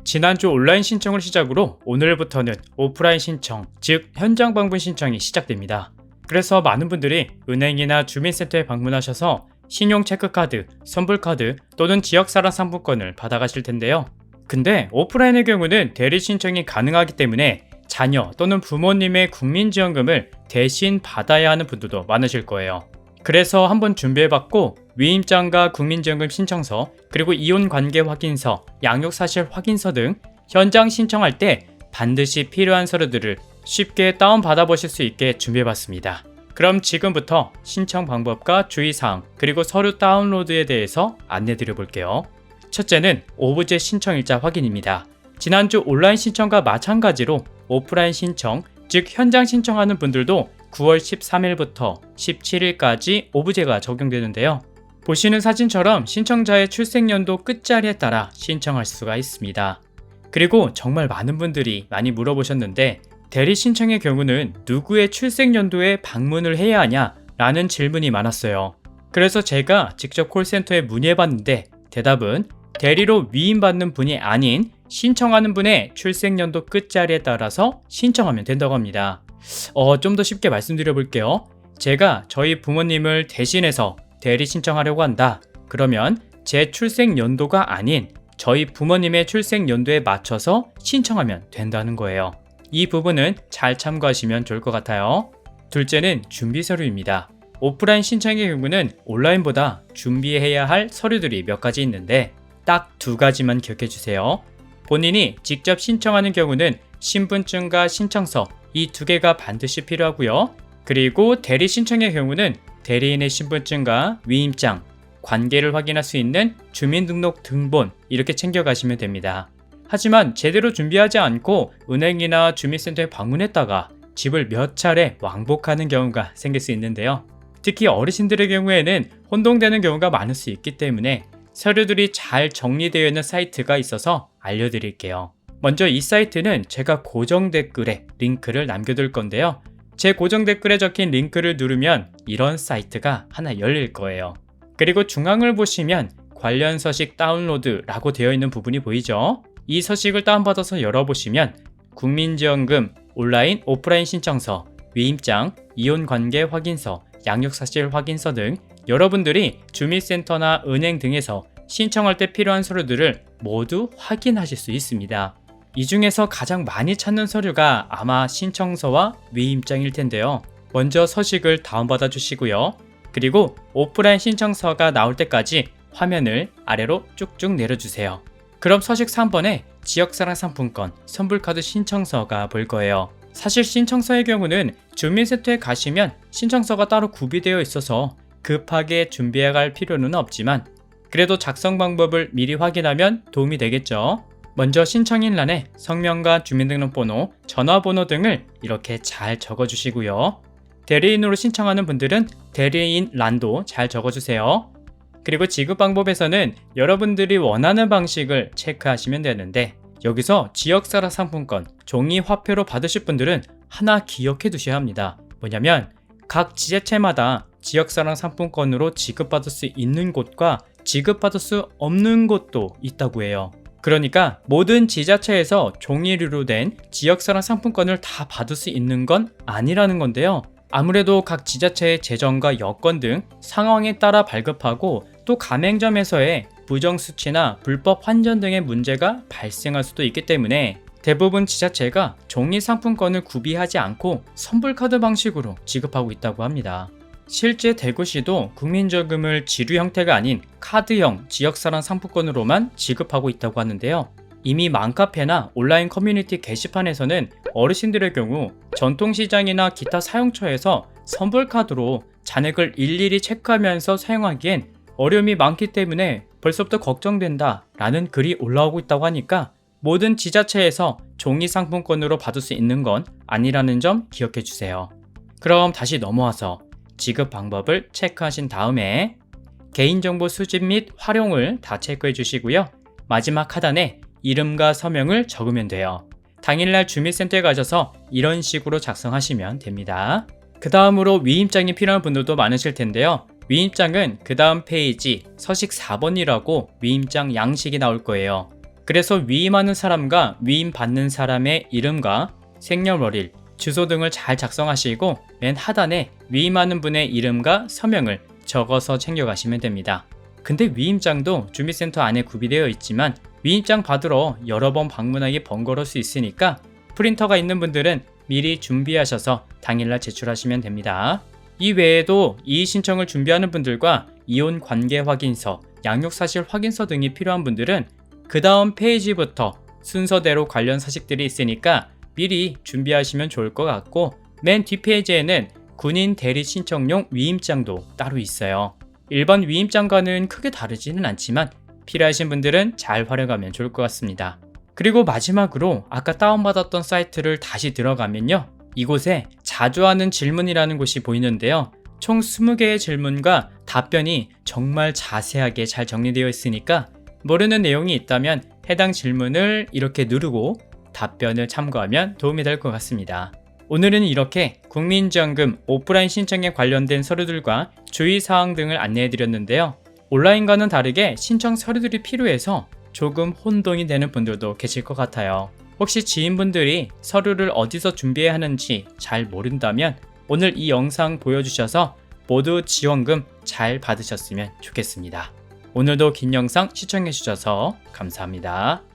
지난주 온라인 신청을 시작으로 오늘부터는 오프라인 신청, 즉 현장 방문 신청이 시작됩니다. 그래서 많은 분들이 은행이나 주민센터에 방문하셔서 신용 체크카드, 선불카드 또는 지역사랑 상품권을 받아가실 텐데요. 근데 오프라인의 경우는 대리 신청이 가능하기 때문에 자녀 또는 부모님의 국민지원금을 대신 받아야 하는 분들도 많으실 거예요. 그래서 한번 준비해봤고 위임장과 국민지원금 신청서, 그리고 이혼관계 확인서, 양육사실 확인서 등 현장 신청할 때 반드시 필요한 서류들을 쉽게 다운받아 보실 수 있게 준비해봤습니다. 그럼 지금부터 신청 방법과 주의사항, 그리고 서류 다운로드에 대해서 안내드려 볼게요. 첫째는 오브제 신청일자 확인입니다. 지난주 온라인 신청과 마찬가지로 오프라인 신청, 즉 현장 신청하는 분들도 9월 13일부터 17일까지 오브제가 적용되는데요. 보시는 사진처럼 신청자의 출생연도 끝자리에 따라 신청할 수가 있습니다. 그리고 정말 많은 분들이 많이 물어보셨는데 대리 신청의 경우는 누구의 출생연도에 방문을 해야 하냐 라는 질문이 많았어요. 그래서 제가 직접 콜센터에 문의해봤는데 대답은 대리로 위임받는 분이 아닌 신청하는 분의 출생연도 끝자리에 따라서 신청하면 된다고 합니다. 좀 더 쉽게 말씀드려 볼게요. 제가 저희 부모님을 대신해서 대리 신청하려고 한다. 그러면 제 출생연도가 아닌 저희 부모님의 출생연도에 맞춰서 신청하면 된다는 거예요. 이 부분은 잘 참고하시면 좋을 것 같아요. 둘째는 준비 서류입니다. 오프라인 신청의 경우는 온라인보다 준비해야 할 서류들이 몇 가지 있는데 딱 두 가지만 기억해 주세요. 본인이 직접 신청하는 경우는 신분증과 신청서, 이 두 개가 반드시 필요하고요. 그리고 대리 신청의 경우는 대리인의 신분증과 위임장, 관계를 확인할 수 있는 주민등록 등본 이렇게 챙겨가시면 됩니다. 하지만 제대로 준비하지 않고 은행이나 주민센터에 방문했다가 집을 몇 차례 왕복하는 경우가 생길 수 있는데요. 특히 어르신들의 경우에는 혼동되는 경우가 많을 수 있기 때문에 서류들이 잘 정리되어 있는 사이트가 있어서 알려드릴게요. 먼저 이 사이트는 제가 고정 댓글에 링크를 남겨둘 건데요. 제 고정 댓글에 적힌 링크를 누르면 이런 사이트가 하나 열릴 거예요. 그리고 중앙을 보시면 관련 서식 다운로드라고 되어 있는 부분이 보이죠? 이 서식을 다운받아서 열어보시면 국민지원금, 온라인, 오프라인 신청서, 위임장, 이혼관계 확인서, 양육사실 확인서 등 여러분들이 주민센터나 은행 등에서 신청할 때 필요한 서류들을 모두 확인하실 수 있습니다. 이 중에서 가장 많이 찾는 서류가 아마 신청서와 위임장일 텐데요. 먼저 서식을 다운받아 주시고요. 그리고 오프라인 신청서가 나올 때까지 화면을 아래로 쭉쭉 내려주세요. 그럼 서식 3번에 지역사랑 상품권, 선불카드 신청서가 보일 거예요. 사실 신청서의 경우는 주민센터에 가시면 신청서가 따로 구비되어 있어서 급하게 준비해 갈 필요는 없지만 그래도 작성 방법을 미리 확인하면 도움이 되겠죠. 먼저 신청인란에 성명과 주민등록번호, 전화번호 등을 이렇게 잘 적어주시고요. 대리인으로 신청하는 분들은 대리인란도 잘 적어주세요. 그리고 지급 방법에서는 여러분들이 원하는 방식을 체크하시면 되는데 여기서 지역사랑 상품권, 종이 화폐로 받으실 분들은 하나 기억해 두셔야 합니다. 뭐냐면 각 지자체마다 지역사랑 상품권으로 지급받을 수 있는 곳과 지급받을 수 없는 곳도 있다고 해요. 그러니까 모든 지자체에서 종이류로 된 지역사랑 상품권을 다 받을 수 있는 건 아니라는 건데요. 아무래도 각 지자체의 재정과 여건 등 상황에 따라 발급하고 또 가맹점에서의 부정수취나 불법 환전 등의 문제가 발생할 수도 있기 때문에 대부분 지자체가 종이 상품권을 구비하지 않고 선불카드 방식으로 지급하고 있다고 합니다. 실제 대구시도 국민저금을 지류 형태가 아닌 카드형 지역사랑 상품권으로만 지급하고 있다고 하는데요. 이미 맘카페나 온라인 커뮤니티 게시판에서는 어르신들의 경우 전통시장이나 기타 사용처에서 선불카드로 잔액을 일일이 체크하면서 사용하기엔 어려움이 많기 때문에 벌써부터 걱정된다 라는 글이 올라오고 있다고 하니까 모든 지자체에서 종이 상품권으로 받을 수 있는 건 아니라는 점 기억해 주세요. 그럼 다시 넘어와서 지급 방법을 체크하신 다음에 개인정보 수집 및 활용을 다 체크해 주시고요. 마지막 하단에 이름과 서명을 적으면 돼요. 당일날 주민센터에 가셔서 이런 식으로 작성하시면 됩니다. 그 다음으로 위임장이 필요한 분들도 많으실 텐데요. 위임장은 그 다음 페이지 서식 4번이라고 위임장 양식이 나올 거예요. 그래서 위임하는 사람과 위임받는 사람의 이름과 생년월일, 주소 등을 잘 작성하시고 맨 하단에 위임하는 분의 이름과 서명을 적어서 챙겨가시면 됩니다. 근데 위임장도 주민센터 안에 구비되어 있지만 위임장 받으러 여러 번 방문하기 번거로울 수 있으니까 프린터가 있는 분들은 미리 준비하셔서 당일날 제출하시면 됩니다. 이 외에도 이의 신청을 준비하는 분들과 이혼 관계 확인서, 양육사실 확인서 등이 필요한 분들은 그 다음 페이지부터 순서대로 관련 서식들이 있으니까 미리 준비하시면 좋을 것 같고, 맨 뒷페이지에는 군인 대리 신청용 위임장도 따로 있어요. 일반 위임장과는 크게 다르지는 않지만 필요하신 분들은 잘 활용하면 좋을 것 같습니다. 그리고 마지막으로 아까 다운받았던 사이트를 다시 들어가면요, 이곳에 자주 하는 질문이라는 곳이 보이는데요, 총 20개의 질문과 답변이 정말 자세하게 잘 정리되어 있으니까 모르는 내용이 있다면 해당 질문을 이렇게 누르고 답변을 참고하면 도움이 될 것 같습니다. 오늘은 이렇게 국민지원금 오프라인 신청에 관련된 서류들과 주의사항 등을 안내해 드렸는데요. 온라인과는 다르게 신청 서류들이 필요해서 조금 혼동이 되는 분들도 계실 것 같아요. 혹시 지인분들이 서류를 어디서 준비해야 하는지 잘 모른다면 오늘 이 영상 보여주셔서 모두 지원금 잘 받으셨으면 좋겠습니다. 오늘도 긴 영상 시청해 주셔서 감사합니다.